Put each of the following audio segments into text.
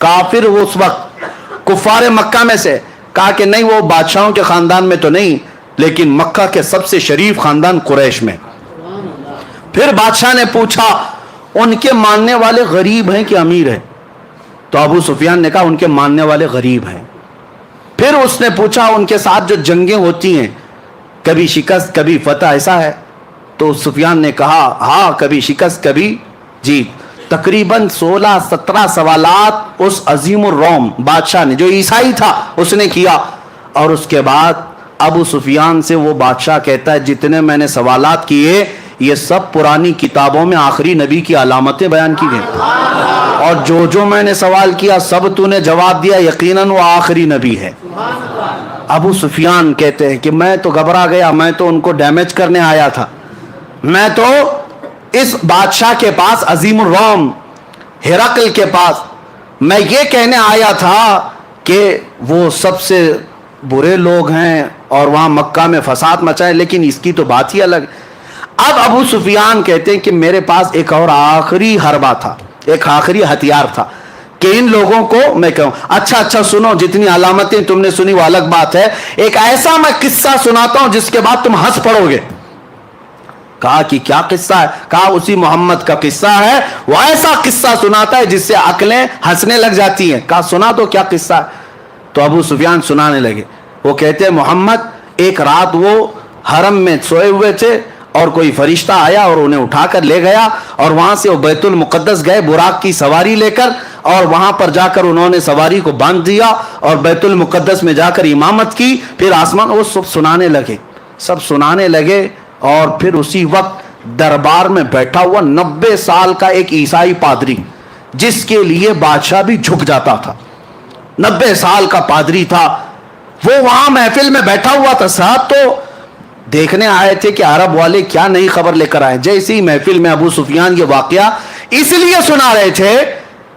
काफिर उस वक्त कुफार मक्का में से, कहा कि नहीं वो बादशाहों के खानदान में तो नहीं, लेकिन मक्का के सबसे शरीफ खानदान कुरैश में। फिर बादशाह ने पूछा उनके मानने वाले गरीब हैं कि अमीर हैं? तो अबू सुफियान ने कहा उनके मानने वाले गरीब हैं। फिर उसने पूछा उनके साथ जो जंगें होती हैं कभी शिकस्त कभी फतह ऐसा है? तो सुफियान ने कहा हाँ, कभी शिकस्त कभी जीत। तकरीबन 16-17 सवालात उस अजीम रोम बादशाह ने, जो ईसाई था, उसने किया। और उसके बाद अबू सुफियान से वो बादशाह कहता है जितने मैंने सवालात किए ये सब पुरानी किताबों में आखिरी नबी की अलामतें बयान की गई, और जो जो मैंने सवाल किया सब तूने जवाब दिया, यकीनन वो आखिरी नबी है। अबू सुफियान कहते हैं कि मैं तो घबरा गया, मैं तो उनको डैमेज करने आया था, मैं तो इस बादशाह के पास अजीम रोम हिरकल के पास मैं ये कहने आया था कि वो सबसे बुरे लोग हैं और वहां मक्का में फसाद मचाए, लेकिन इसकी तो बात ही अलग। अब अबू सुफियान कहते हैं कि मेरे पास एक और आखिरी हरबा था, एक आखिरी हथियार था कि इन लोगों को मैं कहूं अच्छा सुनो, जितनी अलामतें तुमने सुनी वो अलग बात है, एक ऐसा मैं किस्सा सुनाता हूं जिसके बाद तुम हंस पड़ोगे। कहा कि क्या किस्सा है? कहा उसी मोहम्मद का किस्सा है, वो ऐसा किस्सा सुनाता है जिससे अकलें हंसने लग जाती हैं। कहा सुना तो क्या किस्सा है? तो अबू सुफियान सुनाने लगे। वो कहते हैं मोहम्मद एक रात वो हरम में सोए हुए थे और कोई फरिश्ता आया और उन्हें उठाकर ले गया, और वहां से वो बैतुल मुकद्दस गए बुराक की सवारी लेकर, और वहां पर जाकर उन्होंने सवारी को बांध दिया और बैतुल मुकद्दस में जाकर इमामत की। फिर आसमान वो सब सुनाने लगे। और फिर उसी वक्त दरबार में बैठा हुआ 90 साल का एक ईसाई पादरी, जिसके लिए बादशाह भी झुक जाता था, 90 साल का पादरी था, वो वहां महफिल में बैठा हुआ था। साहब तो देखने आए थे कि अरब वाले क्या नई खबर लेकर आए। जैसे ही महफिल में अबू सुफियान ये वाकया इसलिए सुना रहे थे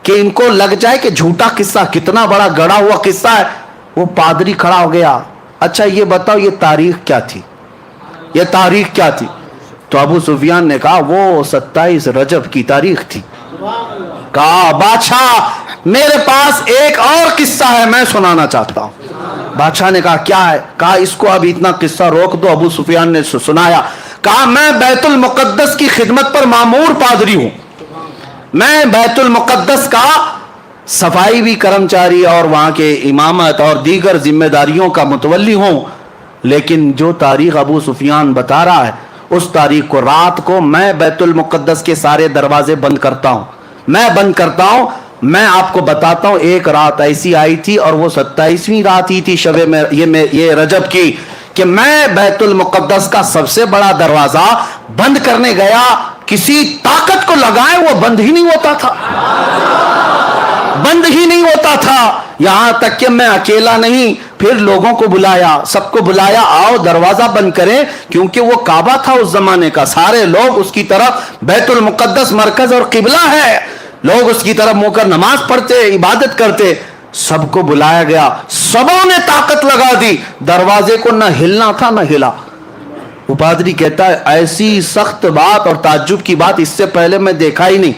कि इनको लग जाए कि झूठा किस्सा, कितना बड़ा गढ़ा हुआ किस्सा है। वो पादरी खड़ा हो गया, अच्छा ये बताओ ये तारीख क्या थी, ये तारीख क्या थी? तो अबू सुफियान ने कहा वो 27 रजब की तारीख थी। कहा बादशाह मेरे पास एक और किस्सा है, मैं सुनाना चाहता हूं। बादशाह ने कहा क्या है? कहा इसको अब इतना किस्सा रोक दो। अबू सुफियान ने सुनाया। कहा मैं बैतुल मुकद्दस की खिदमत पर मामूर पादरी हूं, मैं बैतुल मुकद्दस का सफाई भी कर्मचारी और वहां के इमामत और दीगर जिम्मेदारियों का मुतवल्ली हूं, लेकिन जो तारीख अबू सुफियान बता रहा है उस तारीख को रात को मैं बैतुल मुकद्दस के सारे दरवाजे बंद करता हूं, मैं बंद करता हूं। मैं आपको बताता हूं एक रात ऐसी आई थी और वो 27वीं रात ही थी शबे में ये रजब की, कि मैं बैतुल मुकद्दस का सबसे बड़ा दरवाजा बंद करने गया, किसी ताकत को लगाए वो बंद ही नहीं होता था, बंद ही नहीं होता था। यहां तक कि मैं अकेला नहीं, फिर लोगों को बुलाया, सबको बुलाया, आओ दरवाजा बंद करें, क्योंकि वो काबा था उस जमाने का, सारे लोग उसकी तरफ, बैतुल मुकद्दस मरकज और किबला है, लोग उसकी तरफ मुंह कर नमाज पढ़ते, इबादत करते। सबको बुलाया गया, सबों ने ताकत लगा दी, दरवाजे को न हिलना था न हिला। वो पादरी कहता है ऐसी सख्त बात और ताज्जुब की बात इससे पहले मैं देखा ही नहीं।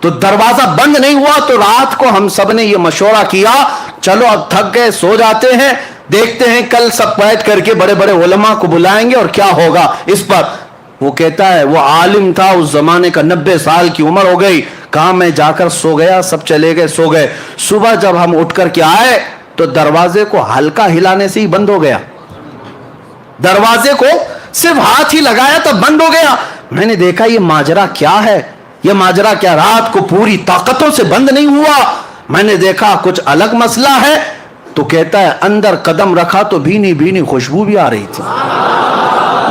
तो दरवाजा बंद नहीं हुआ तो रात को हम सब ने ये मशवरा किया, चलो अब थक गए सो जाते हैं, देखते हैं कल सब बैठ करके बड़े बड़े उलमा को बुलाएंगे और क्या होगा इस पर। वो कहता है वो आलिम था उस जमाने का, 90 साल की उम्र हो गई। कहा मैं जाकर सो गया, सब चले गए, सो गए। सुबह जब हम उठ करके आए तो दरवाजे को हल्का हिलाने से ही बंद हो गया, दरवाजे को सिर्फ हाथ ही लगाया तो बंद हो गया। मैंने देखा ये माजरा क्या है, ये माजरा क्या, रात को पूरी ताकतों से बंद नहीं हुआ। मैंने देखा कुछ अलग मसला है। तो कहता है अंदर कदम रखा तो भीनी भीनी खुशबू भी आ रही थी,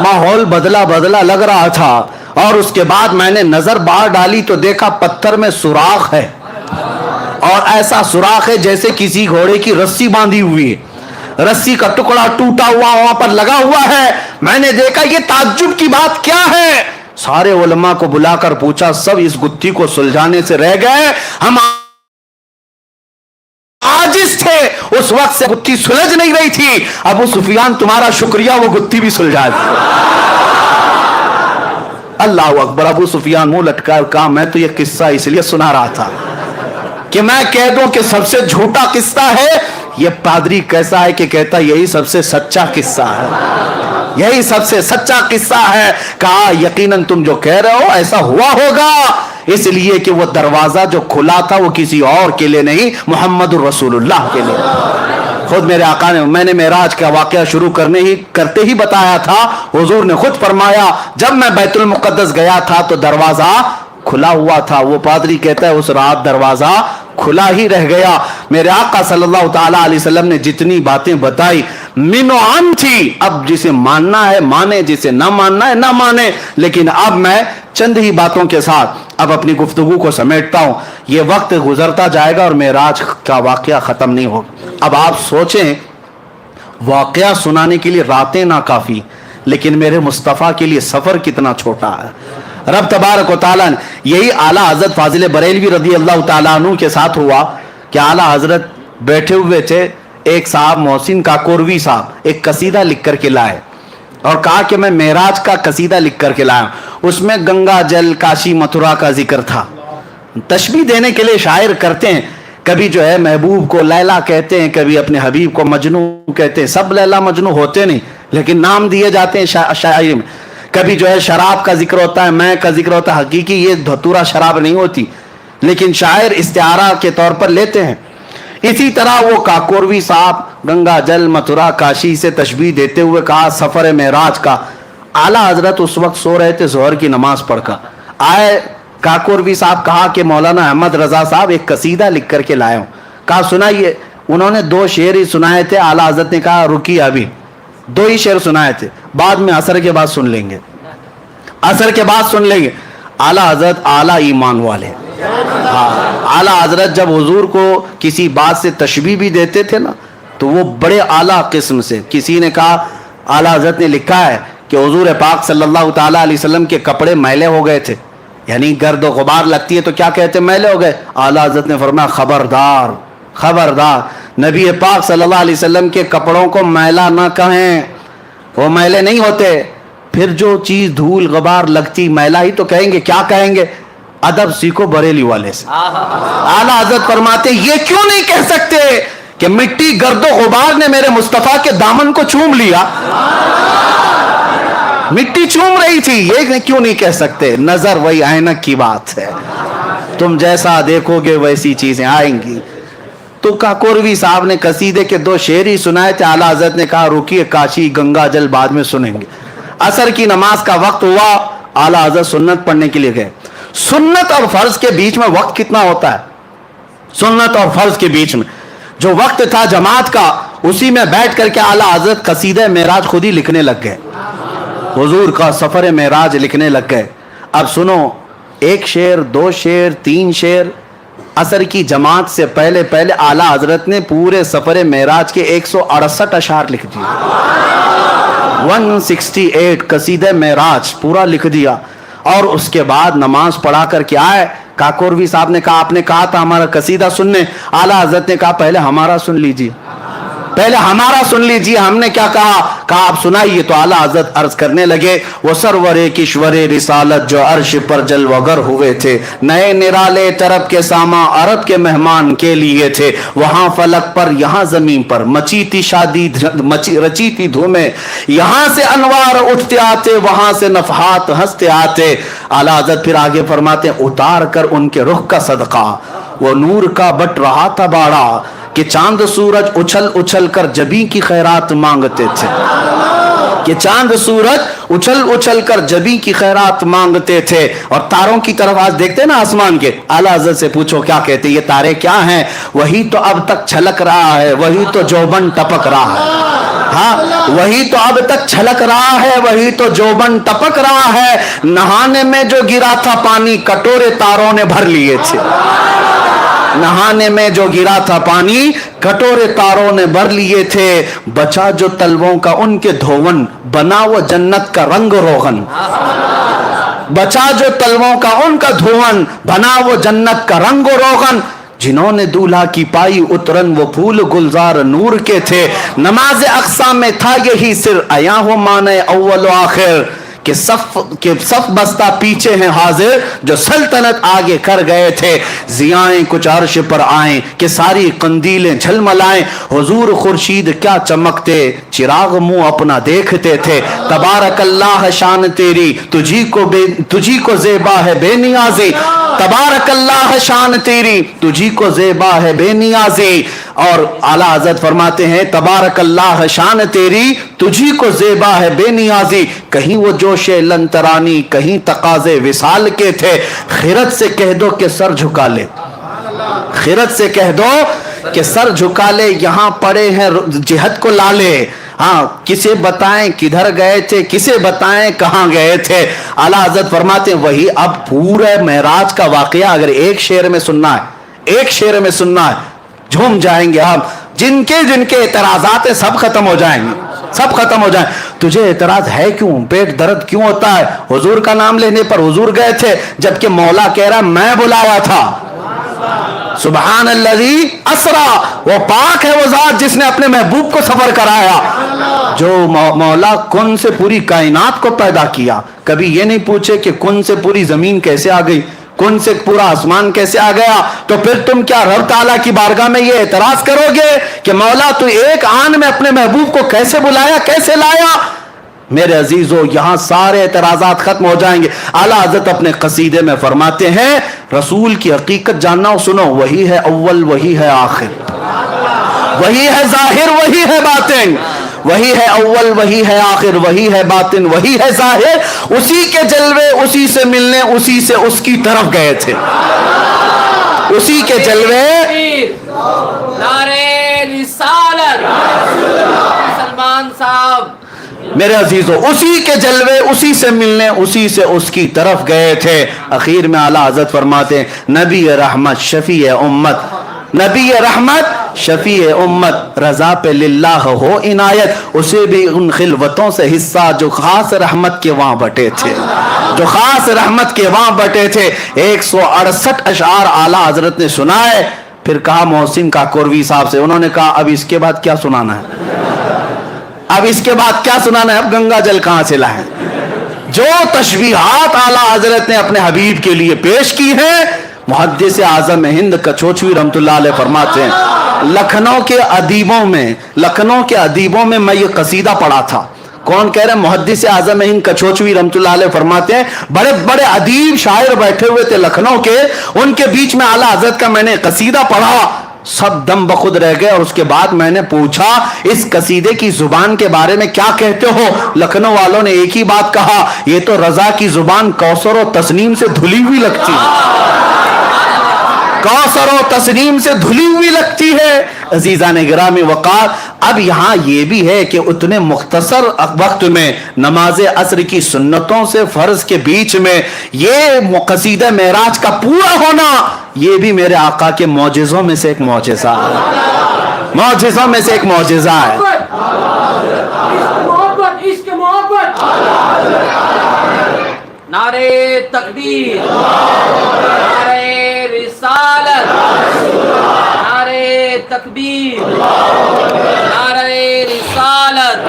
माहौल बदला बदला लग रहा था। और उसके बाद मैंने नजर बाहर डाली तो देखा पत्थर में सुराख है, और ऐसा सुराख है जैसे किसी घोड़े की रस्सी बांधी हुई है, रस्सी का टुकड़ा टूटा हुआ वहां पर लगा हुआ है। मैंने देखा ये ताज्जुब की बात क्या है। सारे उलमा को बुलाकर पूछा, सब इस गुत्थी को सुलझाने से रह गए, हम आजिज थे, उस वक्त से गुत्थी सुलझ नहीं रही थी। अबू सुफियान तुम्हारा शुक्रिया, वो गुत्थी भी सुलझा दी। अल्लाह अकबर। अबू सुफियान मुंह लटका कहा मैं तो ये किस्सा इसलिए सुना रहा था کہ میں کہہ دوں کہ سب سے جھوٹا قصہ ہے؟ یہ پادری کیسا ہے کہ کہتا یہی سب سے سچا قصہ ہے، یہی سب سے سچا قصہ ہے۔ کہا یقیناً تم جو کہہ رہے ہو ایسا ہوا ہوگا، اس لیے کہ وہ دروازہ جو کھلا تھا وہ کسی اور کے لیے نہیں، محمد الرسول اللہ کے لیے۔ خود میرے آقا نے، میں نے معراج کا واقعہ شروع کرتے ہی بتایا تھا، حضور نے خود فرمایا جب میں بیت المقدس گیا تھا تو دروازہ کھلا ہوا تھا۔ وہ پادری کہتا ہے اس رات دروازہ کھلا ہی رہ گیا۔ میرے آقا صلی اللہ تعالی علیہ وسلم نے جتنی باتیں بتائی من و عن تھی، اب جسے ماننا ہے مانے، جسے نہ ماننا ہے نہ مانے، لیکن اب میں چند ہی باتوں کے ساتھ اب اپنی گفتگو کو سمیٹتا ہوں۔ یہ وقت گزرتا جائے گا اور معراج کا واقعہ ختم نہیں ہوگا۔ اب آپ سوچیں، واقعہ سنانے کے لیے راتیں ناکافی، لیکن میرے مصطفیٰ کے لیے سفر کتنا چھوٹا ہے۔ رب تبارک و تعالیٰ نے، یہی اعلیٰ حضرت فاضل بریلوی رضی اللہ تعالیٰ عنہ کے ساتھ ہوا کہ اعلیٰ حضرت بیٹھے ہوئے تھے، ایک صاحب محسن کاکوروی صاحب ایک قصیدہ لکھ کر کے لائے اور کہا کہ میں معراج کا قصیدہ لکھ کر کے لایا، اس میں گنگا جل کاشی متھرا کا ذکر تھا۔ تشبیہ دینے کے لیے شاعر کرتے ہیں، کبھی جو ہے محبوب کو لیلا کہتے ہیں، کبھی اپنے حبیب کو مجنو کہتے ہیں۔ سب لیلا مجنو ہوتے نہیں، لیکن نام دیے جاتے ہیں شاعری میں۔ کبھی جو ہے شراب کا ذکر ہوتا ہے، میں کا ذکر ہوتا ہے، حقیقی یہ دھتورا شراب نہیں ہوتی، لیکن شاعر استعارہ کے طور پر لیتے ہیں۔ اسی طرح وہ کاکوروی صاحب گنگا جل متھرا کاشی سے تشبیہ دیتے ہوئے کہا سفر معراج کا۔ اعلیٰ حضرت اس وقت سو رہے تھے ظہر کی نماز پڑھ کر، آئے کاکوروی صاحب، کہا کہ مولانا احمد رضا صاحب ایک قصیدہ لکھ کر کے لائے ہوں، کہا سنائیے۔ انہوں نے 2 شعر ہی سنائے تھے، اعلیٰ حضرت نے کہا رکیے، ابھی 2 ہی شعر سنائے تھے، بعد میں عصر کے بعد سن لیں گے، عصر کے بعد سن لیں گے۔ اعلیٰ حضرت اعلیٰ ایمان والے، اعلیٰ حضرت جب حضور کو کسی بات سے تشبیہ بھی دیتے تھے نا تو وہ بڑے اعلیٰ قسم سے۔ کسی نے کہا، اعلیٰ حضرت نے لکھا ہے کہ حضور پاک صلی اللہ تعالیٰ علیہ وسلم کے کپڑے میلے ہو گئے تھے، یعنی گرد و غبار لگتی ہے تو کیا کہتے ہیں، میلے ہو گئے۔ اعلیٰ حضرت نے فرمایا خبردار خبردار، نبی پاک صلی اللہ علیہ وسلم کے کپڑوں کو میلا نہ کہیں، وہ میلے نہیں ہوتے۔ پھر جو چیز دھول غبار لگتی میلا ہی تو کہیں گے، کیا کہیں گے؟ ادب سیکھو بریلی والے سے۔ اعلیٰ حضرت فرماتے یہ کیوں نہیں کہہ سکتے کہ مٹی گرد و غبار نے میرے مصطفیٰ کے دامن کو چوم لیا، مٹی چوم رہی تھی، یہ کیوں نہیں کہہ سکتے؟ نظر وہی عینک کی بات ہے، تم جیسا دیکھو گے ویسی چیزیں آئیں گی۔ تو کاکوروی صاحب نے قصیدے کے 2 شعر ہی سنائے تھے، اعلیٰ حضرت نے کہا رکیے، کاشی گنگا جل بعد میں سنیں گے۔ عصر کی نماز کا وقت ہوا، اعلیٰ حضرت سنت پڑھنے کے لیے گئے۔ سنت اور فرض کے بیچ میں وقت کتنا ہوتا ہے؟ سنت اور فرض کے بیچ میں جو وقت تھا جماعت کا، اسی میں بیٹھ کر کے اعلیٰ حضرت قصیدہ معراج خود ہی لکھنے لگ گئے، حضور کا سفر معراج لکھنے لگ گئے۔ اب سنو، 1 شعر 2 شعر 3 شعر، عصر کی جماعت سے پہلے اعلیٰ حضرت نے پورے سفر معراج کے 168 اشعار لکھ دیے، 168 قصیدہ معراج پورا لکھ دیا۔ اور اس کے بعد نماز پڑھا کر کے آئے، کاکوروی صاحب نے کہا آپ نے کہا تھا ہمارا قصیدہ سننے، اعلیٰ حضرت نے کہا پہلے ہمارا سن لیجیے، پہلے ہمارا سن لیجیے۔ ہم نے کیا کہا آپ سنائیے۔ تو اعلیٰ حضرت عرض کرنے لگے وہ سرور کشور رسالت جو عرش پر جلوگر ہوئے تھے، نئے نرالے طرب کے ساما عرب کے مہمان کے لیے تھے، وہاں فلک پر یہاں زمین پر مچی تھی شادی رچی تھی دھومیں، یہاں سے انوار اٹھتے آتے وہاں سے نفحات ہنستے آتے۔ اعلیٰ حضرت پھر آگے فرماتے ہیں اتار کر ان کے رخ کا صدقہ وہ نور کا بٹ رہا تھا باڑا، کہ چاند سورج اچھل اچھل کر جبی کی خیرات مانگتے تھے، کہ چاند سورج اچھل اچھل کر جبی کی خیرات مانگتے تھے۔ اور تاروں کی طرف آج دیکھتے ہیں نا آسمان کے، اعلیٰ حضرت سے پوچھو کیا کہتے ہیں، یہ تارے کیا ہیں؟ وہی تو اب تک چھلک رہا ہے، وہی تو جوبن ٹپک رہا ہے، ہاں وہی تو اب تک چھلک رہا ہے، وہی تو جوبن ٹپک رہا ہے۔ نہانے میں جو گرا تھا پانی کٹورے تاروں نے بھر لیے تھے، نہانے میں جو گرا تھا پانی کٹورے تاروں نے بھر لیے تھے۔ بچا جو تلووں کا ان کے دھون بنا وہ جنت کا رنگ روغن، بچا جو تلووں کا ان کا دھون بنا وہ جنت کا رنگ و روغن۔ جنہوں نے دولہا کی پائی اترن وہ پھول گلزار نور کے تھے، نماز اقصا میں تھا یہی سر عیاں ہو مانے اول و آخر، کہ صف بستہ پیچھے ہیں حاضر، جو سلطنت آگے کر گئے تھے، ضیائیں کچھ عرش پر آئیں کہ ساری قندیلیں جھلملائیں، حضور خورشید کیا چمکتے، چراغ منہ اپنا دیکھتے تھے، تبارک اللہ شان تیری، تجھی کو زیبا ہے بے نیازی، تبارک اللہ شان تیری، تجھی کو زیبا ہے بے نیازی۔ اور اعلیٰ حضرت فرماتے ہیں تبارک اللہ شان تیری، تجھی کو زیبا ہے بے نیازی، کہیں وہ جوش لنترانی، کہیں تقاضے وصال کے تھے، خرد سے کہہ دو کہ سر جھکا لے، خرد سے کہہ دو کہ سر جھکا لے، یہاں پڑے ہیں جہد کو لالے، ہاں کسے بتائیں کدھر گئے تھے، کسے بتائیں کہاں گئے تھے۔ اعلیٰ حضرت فرماتے ہیں وہی اب پورے معراج کا واقعہ اگر ایک شعر میں سننا ہے، ایک شعر میں سننا ہے، جھوم جائیں گے ہم، جن کے اعتراضات ہیں سب ختم ہو جائیں گے، سب ختم ہو جائیں۔ تجھے اعتراض ہے کیوں، پیٹ درد کیوں ہوتا ہے؟ حضور کا نام لینے پر حضور گئے تھے، جبکہ مولا کہہ رہا میں بلایا تھا۔ سبحان الذی اسرا، وہ پاک ہے وہ ذات جس نے اپنے محبوب کو سفر کرایا۔ جو مولا کن سے پوری کائنات کو پیدا کیا، کبھی یہ نہیں پوچھے کہ کن سے پوری زمین کیسے آ گئی، کن سے پورا آسمان کیسے آ گیا، تو پھر تم کیا رب تعالیٰ کی بارگاہ میں یہ اعتراض کرو گے کہ مولا تو ایک آن میں اپنے محبوب کو کیسے بلایا، کیسے لایا؟ میرے عزیزو یہاں سارے اعتراضات ختم ہو جائیں گے۔ اعلیٰ حضرت اپنے قصیدے میں فرماتے ہیں رسول کی حقیقت جاننا ہو سنو، وہی ہے اول وہی ہے آخر، وہی ہے ظاہر وہی ہے باطن، وہی ہے اول وہی ہے آخر، وہی ہے باطن وہی ہے ظاہر، اسی کے جلوے اسی سے ملنے اسی سے اس کی طرف گئے تھے، اسی کے جلوے۔ نعرہ رسالت سلمان صاحب، میرے عزیزو اسی کے جلوے اسی سے ملنے اسی سے اس کی طرف گئے تھے۔ اخیر میں اعلیٰ حضرت فرماتے ہیں نبی رحمت شفیع امت، نبی رحمت شفیع امت، رضا پہ للہ ہو عنایت، اسے بھی ان خلوتوں سے حصہ جو خاص رحمت کے وہاں بٹے تھے، جو خاص رحمت کے وہاں بٹے تھے۔ 168 اشعار اعلیٰ حضرت نے سنائے، پھر کہا محسن کاکوروی صاحب سے، انہوں نے کہا اب اس کے بعد کیا سنانا ہے، اب اس کے بعد کیا سنانا ہے، اب گنگا جل کہاں سے لائیں؟ جو تشبیہات اعلیٰ حضرت نے اپنے حبیب کے لیے پیش کی ہیں، محدث اعظم ہند کچھوچوی رحمۃ اللہ علیہ فرماتے ہیں لکھنؤ کے ادیبوں میں میں یہ قصیدہ پڑھا تھا۔ کون کہہ رہے ہیں؟ محدث اعظم ہند کچھوچوی رحمۃ اللہ علیہ فرماتے ہیں بڑے بڑے ادیب شاعر بیٹھے ہوئے تھے لکھنؤ کے، ان کے بیچ میں اعلیٰ حضرت کا میں نے قصیدہ پڑھا، سب دم بخود رہ گئے، اور اس کے بعد میں نے پوچھا اس قصیدے کی زبان کے بارے میں کیا کہتے ہو؟ لکھنؤ والوں نے ایک ہی بات کہا، یہ تو رضا کی زبان کوثر و تسنیم سے دھلی ہوئی لگتی ہے، کوثر و تسنیم سے دھلی ہوئی لگتی ہے۔ عزیزان گرامی وقار، اب یہاں یہ بھی ہے کہ اتنے مختصر وقت میں نماز عصر کی سنتوں سے فرض کے بیچ میں یہ قصیدہ معراج کا پورا ہونا، یہ بھی میرے آقا کے معجزوں میں سے ایک معجزہ ہے، معجزوں میں سے ایک معجزہ ہے۔ نعرہ تکبیر، نعرہ رسالت، نعرہ تکبیر، نعرہ رسالت۔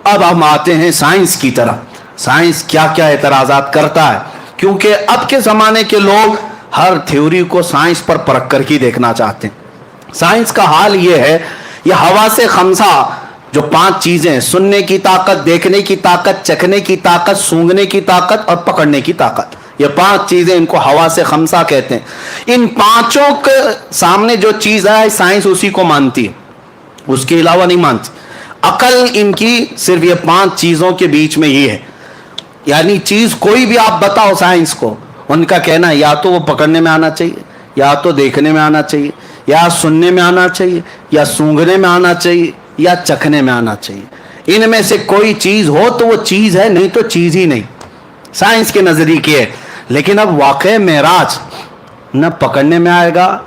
اب ہم آتے ہیں سائنس کی طرف، سائنس کیا کیا اعتراضات کرتا ہے، کیونکہ اب کے زمانے کے لوگ ہر تھیوری کو سائنس پر پرکھ کر کے دیکھنا چاہتے ہیں۔ سائنس کا حال یہ ہے، یہ حواس خمسہ جو 5 چیزیں، سننے کی طاقت، دیکھنے کی طاقت، چکھنے کی طاقت، سونگھنے کی طاقت اور پکڑنے کی طاقت، یہ 5 چیزیں ان کو حواس خمسہ کہتے ہیں۔ ان 5 کے سامنے جو چیز ہے سائنس اسی کو مانتی ہے، اس کے علاوہ نہیں مانتی۔ عقل ان کی صرف یہ 5 چیزوں کے بیچ میں یہ ہے، یعنی چیز کوئی بھی آپ بتاؤ سائنس کو، ان کا کہنا ہے یا تو وہ پکڑنے میں آنا چاہیے، یا تو دیکھنے میں آنا چاہیے، یا سننے میں آنا چاہیے، یا سونگھنے میں آنا چاہیے، یا چکھنے میں آنا چاہیے۔ ان میں سے کوئی چیز ہو تو وہ چیز ہے، نہیں تو چیز ہی نہیں، سائنس کے نزدیک ہے۔ لیکن اب واقع معراج نہ پکڑنے میں آئے گا،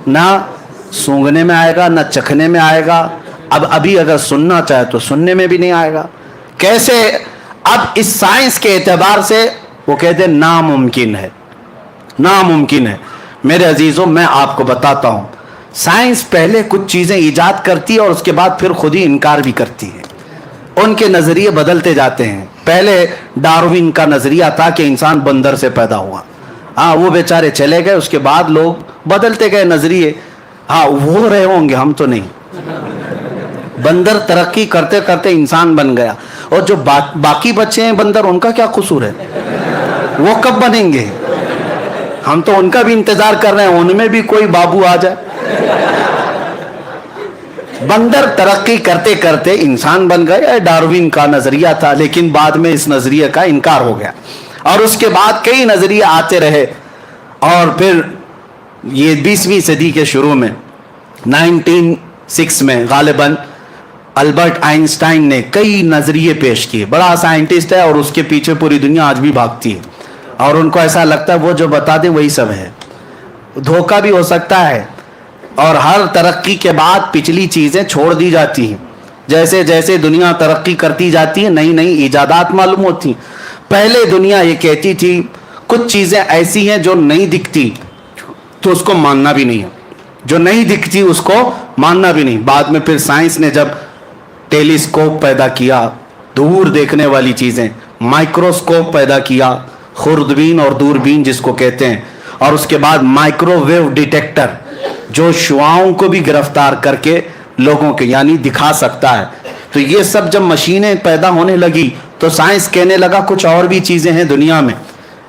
نہ سونگھنے میں آئے گا، نہ چکھنے میں آئے گا، اب ابھی اگر سننا چاہے تو سننے میں بھی نہیں آئے گا، کیسے؟ اب اس سائنس کے اعتبار سے وہ کہتے ہیں ناممکن ہے، ناممکن ہے۔ میرے عزیزوں میں آپ کو بتاتا ہوں، سائنس پہلے کچھ چیزیں ایجاد کرتی ہے اور اس کے بعد پھر خود ہی انکار بھی کرتی ہے۔ ان کے نظریے بدلتے جاتے ہیں. پہلے ڈاروین کا نظریہ تھا کہ انسان بندر سے پیدا ہوا. ہاں وہ بیچارے چلے گئے, اس کے بعد لوگ بدلتے گئے نظریے. ہاں وہ رہے ہوں گے, ہم تو نہیں. بندر ترقی کرتے کرتے انسان بن گیا, اور جو باقی بچے ہیں بندر, ان کا کیا قصور ہے؟ وہ کب بنیں گے؟ ہم تو ان کا بھی انتظار کر رہے ہیں, ان میں بھی کوئی بابو آ جائے. بندر ترقی کرتے کرتے انسان بن گئے, ڈاروین کا نظریہ تھا, لیکن بعد میں اس نظریے کا انکار ہو گیا, اور اس کے بعد کئی نظریے آتے رہے. اور پھر یہ 20ویں صدی کے شروع میں 1906 میں غالباً البرٹ آئنسٹائن نے کئی نظریے پیش کیے. بڑا سائنٹسٹ ہے, اور اس کے پیچھے پوری دنیا آج بھی بھاگتی ہے, اور ان کو ایسا لگتا ہے وہ جو بتا دیں وہی سب ہے. دھوکہ بھی ہو سکتا ہے, اور ہر ترقی کے بعد پچھلی چیزیں چھوڑ دی جاتی ہیں. جیسے جیسے دنیا ترقی کرتی جاتی ہے, نئی نئی ایجادات معلوم ہوتی ہیں. پہلے دنیا یہ کہتی تھی کچھ چیزیں ایسی ہیں جو نہیں دکھتی تو اس کو ماننا بھی نہیں ہے, جو نہیں دکھتی اس کو ماننا بھی نہیں. بعد میں پھر سائنس نے جب ٹیلیسکوپ پیدا کیا, دور دیکھنے والی چیزیں, مائکروسکوپ پیدا کیا, خوردبین اور دوربین جس کو کہتے ہیں, اور اس کے بعد مائکرو ویو ڈیٹیکٹر جو شعاؤں کو بھی گرفتار کر کے لوگوں کے یعنی دکھا سکتا ہے. تو یہ سب جب مشینیں پیدا ہونے لگی تو سائنس کہنے لگا کچھ اور بھی چیزیں ہیں دنیا میں,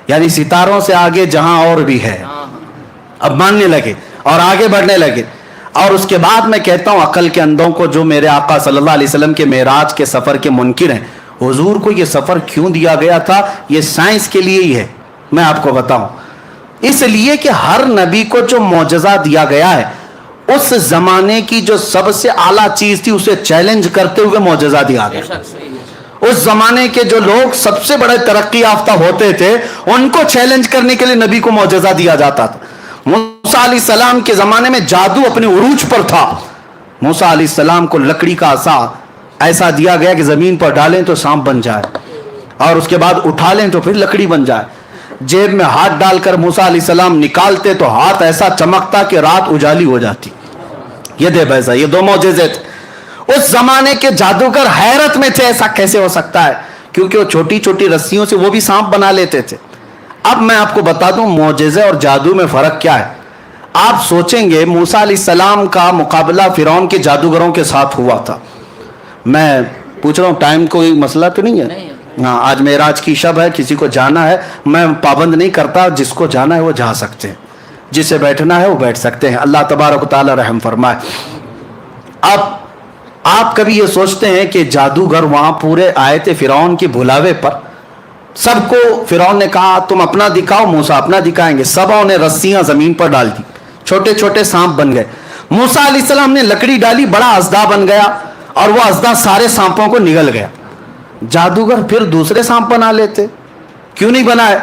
یعنی ستاروں سے آگے جہاں اور بھی ہے. اب ماننے لگے اور آگے بڑھنے لگے. اور اس کے بعد میں کہتا ہوں عقل کے اندھوں کو جو میرے آقا صلی اللہ علیہ وسلم کے معراج کے سفر کے منکر ہیں, حضور کو یہ سفر کیوں دیا گیا تھا؟ یہ سائنس کے لیے ہی ہے. میں آپ کو بتاؤں, اس لیے کہ ہر نبی کو جو معجزہ دیا گیا ہے اس زمانے کی جو سب سے اعلیٰ چیز تھی اسے چیلنج کرتے ہوئے معجزہ دیا گیا. اس زمانے کے جو لوگ سب سے بڑے ترقی یافتہ ہوتے تھے ان کو چیلنج کرنے کے لیے نبی کو معجزہ دیا جاتا تھا. موسیٰ علیہ السلام کے زمانے میں جادو اپنے عروج پر تھا. موسیٰ علیہ السلام کو لکڑی کا عصا ایسا دیا گیا کہ زمین پر ڈالیں تو سانپ بن جائے, اور اس کے بعد اٹھا لیں تو پھر لکڑی بن جائے. جیب میں ہاتھ ڈال کر موسیٰ علیہ السلام نکالتے تو ہاتھ ایسا چمکتا کہ رات اجالی ہو جاتی. یہ دے بھیسا, یہ 2 معجزے تھے. اس زمانے کے جادوگر حیرت میں تھے ایسا کیسے ہو سکتا ہے, کیونکہ وہ چھوٹی چھوٹی رسیوں سے وہ بھی سانپ بنا لیتے تھے. اب میں آپ کو بتا دوں معجزے اور جادو میں فرق کیا ہے. آپ سوچیں گے موسیٰ علیہ السلام کا مقابلہ فرعون کے جادوگروں کے ساتھ ہوا تھا. میں پوچھ رہا ہوں ٹائم کوئی مسئلہ تو نہیں ہے؟ ہاں, آج معراج کی شب ہے, کسی کو جانا ہے, میں پابند نہیں کرتا, جس کو جانا ہے وہ جا سکتے ہیں, جسے بیٹھنا ہے وہ بیٹھ سکتے ہیں. اللہ تبارک و تعالی رحم فرمائے. اب آپ کبھی یہ سوچتے ہیں کہ جادوگر وہاں پورے آئے تھے فرعون کے بلاوے پر, سب کو فرعون نے کہا تم اپنا دکھاؤ, موسیٰ اپنا دکھائیں گے. سبوں نے رسیاں زمین پر ڈال دی, چھوٹے چھوٹے سانپ بن گئے. موسیٰ علیہ السلام نے لکڑی ڈالی, بڑا اژدہا بن گیا, اور وہ اژدہا سارے سانپوں کو نگل گیا. جادوگر پھر دوسرے سانپ بنا لیتے, کیوں نہیں بنائے؟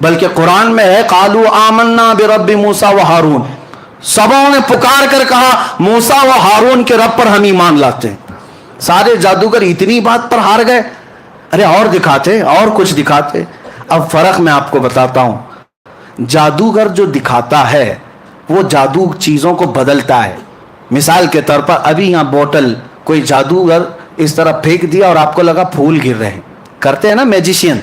بلکہ قرآن میں ہے قالوا آمنا برب موسیٰ و ہارون, سبوں نے پکار کر کہا موسیٰ و ہارون کے رب پر ہم ایمان لاتے ہیں. سارے جادوگر اتنی بات پر ہار گئے, ارے اور دکھاتے, اور کچھ دکھاتے. اب فرق میں آپ کو بتاتا ہوں. جادوگر جو دکھاتا ہے وہ جادو چیزوں کو بدلتا ہے. مثال کے طور پر ابھی یہاں بوٹل کوئی جادوگر اس طرح پھینک دیا اور آپ کو لگا پھول گر رہے ہیں, کرتے ہیں نا میجیشین.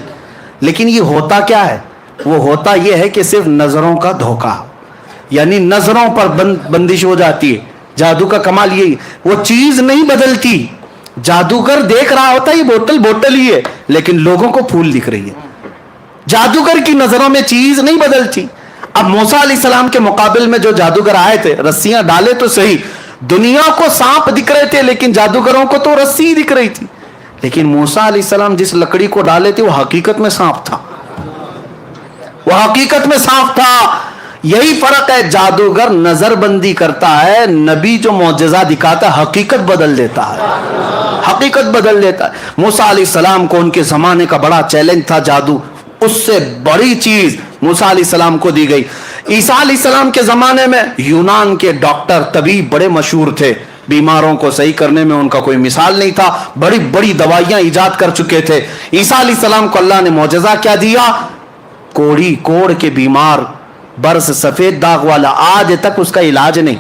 لیکن یہ ہوتا کیا ہے؟ وہ ہوتا یہ ہے کہ صرف نظروں کا دھوکہ, یعنی نظروں پر بندش ہو جاتی ہے. جادو کا کمال یہی, وہ چیز نہیں بدلتی. جادوگر دیکھ رہا ہوتا ہے یہ بوتل بوتل ہی ہے, لیکن لوگوں کو پھول دکھ رہی ہے. جادوگر کی نظروں میں چیز نہیں بدلتی. اب موسیٰ علیہ السلام کے مقابل میں جو جادوگر آئے تھے, رسیاں ڈالے تو صحیح, دنیا کو سانپ دکھ رہے تھے لیکن جادوگروں کو تو رسی دکھ رہی تھی. لیکن موسیٰ علیہ السلام جس لکڑی کو ڈالے تھے وہ حقیقت میں سانپ تھا, وہ حقیقت میں سانپ تھا. یہی فرق ہے, جادوگر نظر بندی کرتا ہے, نبی جو معجزہ دکھاتا ہے حقیقت بدل دیتا ہے, حقیقت بدل دیتا ہے. موسیٰ علیہ السلام کو ان کے زمانے کا بڑا چیلنج تھا جادو, اس سے بڑی چیز موسیٰ علیہ السلام کو دی گئی. عیسیٰ علیہ السلام کے زمانے میں یونان کے ڈاکٹر طبیب بڑے مشہور تھے, بیماروں کو صحیح کرنے میں ان کا کوئی مثال نہیں تھا, بڑی بڑی دوائیاں ایجاد کر چکے تھے. عیسیٰ علیہ السلام کو اللہ نے معجزہ کیا دیا؟ کوڑ کے بیمار, برس سفید داغ والا, آج تک اس کا علاج نہیں.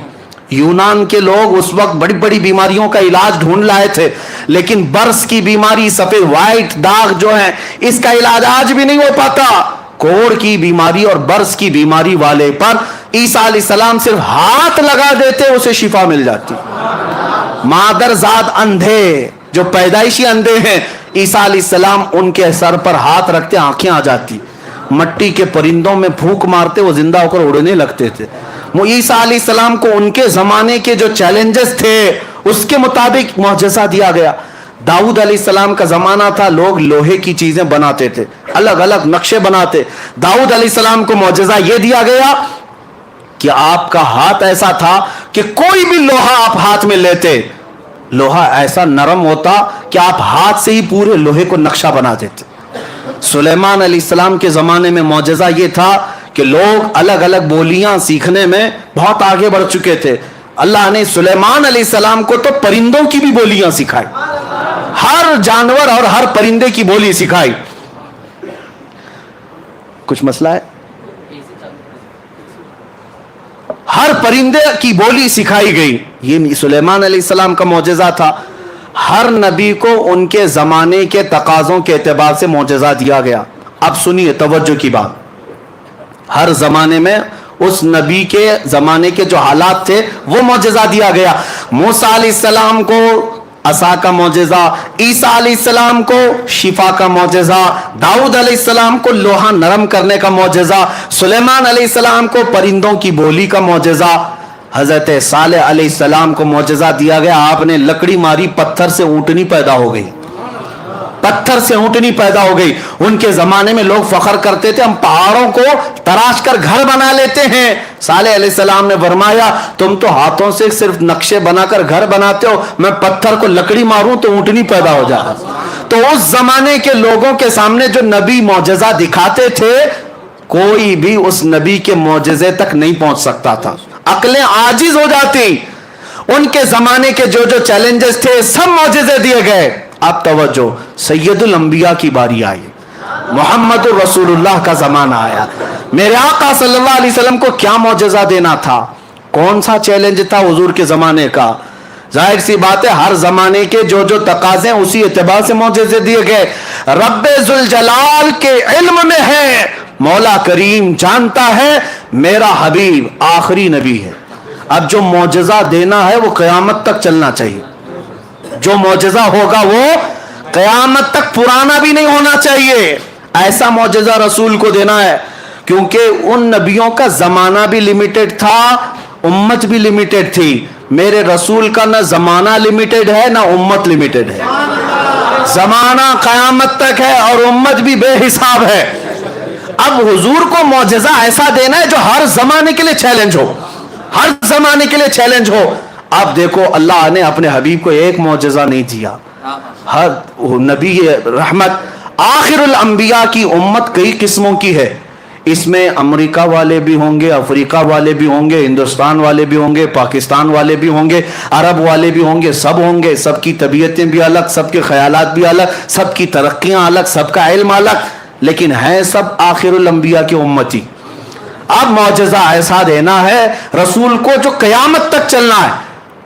यूनान के लोग उस वक्त बड़ी बड़ी बीमारियों का इलाज ढूंढ लाए थे, लेकिन बर्स की बीमारी, सफेद व्हाइट दाग जो है, इसका इलाज आज भी नहीं हो पाता। कोढ़ की बीमारी और बर्स की बीमारी वाले पर ईसा अलैहिस्सलाम सिर्फ हाथ लगा देते, उसे शिफा मिल जाती। मादरजाद अंधे जो पैदाइशी अंधे हैं, ईसा अलैहिस्सलाम उनके सर पर हाथ रखते, आंखें आ जाती। मट्टी के परिंदों में फूंक मारते, वो जिंदा होकर उड़ने लगते थे। ईसा अलैहिस्सलाम को उनके जमाने के जो चैलेंजेस थे उसके मुताबिक मुअजिज़ा दिया गया। दाऊद अलैहिस्सलाम का जमाना था, लोग लोहे की चीजें बनाते थे, अलग अलग नक्शे बनाते। दाऊद अलैहिस्सलाम को मुअजिज़ा यह दिया गया कि आपका हाथ ऐसा था कि कोई भी लोहा आप हाथ में लेते, लोहा ऐसा नरम होता कि आप हाथ से ही पूरे लोहे को नक्शा बना देते। सुलेमान अलैहिस्सलाम के जमाने में मुअजिज़ा ये था कि लोग अलग अलग बोलियां सीखने में बहुत आगे बढ़ चुके थे। अल्लाह ने सुलेमान अलैहिस्सलाम को तो परिंदों की भी बोलियां सिखाई, हर जानवर और हर परिंदे की बोली सिखाई। कुछ मसला है? हर परिंदे की बोली सिखाई गई। ये सुलेमान अलैहिस्सलाम का मुअजिज़ा था। हर नबी को उनके जमाने के तकाज़ों के एतबार से मुअजिज़ा दिया गया। अब सुनिए, तवज्जो की बात। हर जमाने में उस नबी के जमाने के जो हालात थे वो मुअजिज़ा दिया गया। मूसा अलैहिस्सलाम को असा का मुअजिज़ा, ईसा अलैहिस्सलाम को शिफा का मुअजिज़ा, दाऊद अलैहिस्सलाम को लोहा नरम करने का मुअजिज़ा, सुलेमान अलैहिस्सलाम को परिंदों की बोली का मुअजिज़ा, हजरत सालेह अलैहिस्सलाम को मुअजिज़ा दिया गया। आपने लकड़ी मारी, पत्थर से ऊंटनी पैदा हो गई, पत्थर से ऊंटनी पैदा हो गई। उनके जमाने में लोग फख्र करते थे, हम पहाड़ों को तराश कर घर बना लेते हैं। सालेह अलैहिस्सलाम ने फरमाया, तुम तो हाथों से सिर्फ नक्शे बनाकर घर बनाते हो, मैं पत्थर को लकड़ी मारूं तो ऊंटनी पैदा हो जाए। तो उस जमाने के लोगों के सामने जो नबी मुअजिज़ा दिखाते थे, कोई भी उस नबी के मुअजिज़े तक नहीं पहुंच सकता था, अक्लें आजिज हो जाती। उनके जमाने के जो जो चैलेंजेस थे सब मुअजिज़े दिए गए। अब तवज्जो, सैयदुल अंबिया की बारी आई, मोहम्मद रसूलुल्लाह का जमाना आया। मेरे आका सल्लल्लाहु अलैहि वसल्लम को क्या मुअजिज़ा देना था? कौन सा चैलेंज था हुजूर के जमाने का? जाहिर सी बात है, हर जमाने के जो जो तकाजे उसी एतबार से मुअजिज़े दिए गए। रब्बे जुल जलाल के इल्म में है, मौला करीम जानता है मेरा हबीब आखिरी नबी है। अब जो मुअजिज़ा देना है वो क़यामत तक चलना चाहिए। जो मुअजिज़ा होगा वो क़यामत तक पुराना भी नहीं होना चाहिए। ऐसा मुअजिज़ा रसूल को देना है, क्योंकि उन नबियों का ज़माना भी लिमिटेड था, उम्मत भी लिमिटेड थी। मेरे रसूल का ना ज़माना लिमिटेड है ना उम्मत लिमिटेड है। ज़माना क़यामत तक है और उम्मत भी बेहिसाब है। अब हुजूर को मुअजिज़ा ऐसा देना है जो हर ज़माने के लिए चैलेंज हो, हर ज़माने के लिए चैलेंज हो। अब देखो, अल्लाह ने अपने हबीब को एक मुअजिज़ा नहीं दिया। हर नबी रहमत आखिरुल अंबिया की उम्मत कई किस्मों की है। इसमें अमेरिका वाले भी होंगे, अफ्रीका वाले भी होंगे, हिंदुस्तान वाले भी होंगे, पाकिस्तान वाले भी होंगे, अरब वाले भी होंगे, सब होंगे। सबकी तबीयतें भी अलग, सबके ख्यालात भी अलग, सबकी तरक्कियां अलग, सबका इल्म अलग, लेकिन है सब आखिरुल अंबिया की उम्मती। अब मुअजिज़ा ऐसा देना है रसूल को जो क़यामत तक चलना है।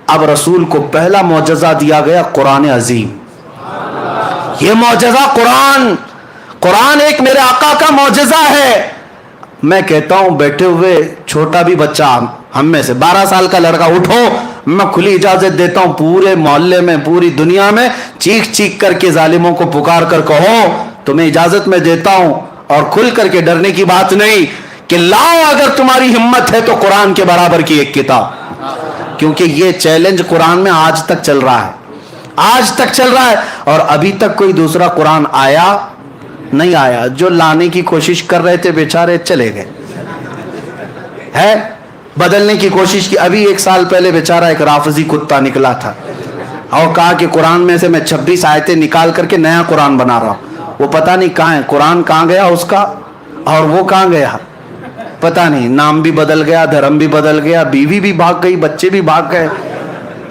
अब रसूल को पहला मुअजिज़ा दिया गया कुरान अजीम। ये मुअजिज़ा कुरान एक मेरे आका का मुअजिज़ा है। मैं कहता हूं, बैठे हुए छोटा भी बच्चा, हम में से 12 साल का लड़का, उठो, मैं खुली इजाजत देता हूं, पूरे मोहल्ले में, पूरी दुनिया में चीख चीख करके जालिमों को पुकार कर कहो, तुम्हें इजाजत में देता हूं, और खुल करके डरने की बात नहीं कि लाओ, अगर तुम्हारी हिम्मत है तो कुरान के बराबर की एक किताब। क्योंकि ये चैलेंज कुरान में आज तक चल रहा है, आज तक चल रहा है, और अभी तक कोई दूसरा कुरान आया नहीं आया। जो लाने की कोशिश कर रहे थे बेचारे चले गए, है बदलने की कोशिश की। अभी 1 साल पहले बेचारा एक राफजी कुत्ता निकला था और कहा कि कुरान में से मैं 26 आयतें निकाल करके नया कुरान बना रहा हूं। वो पता नहीं कहाँ है, कुरान कहाँ गया उसका और वो कहाँ गया पता नहीं। नाम भी बदल गया, धर्म भी बदल गया, बीवी भी भाग गई, बच्चे भी भाग गए,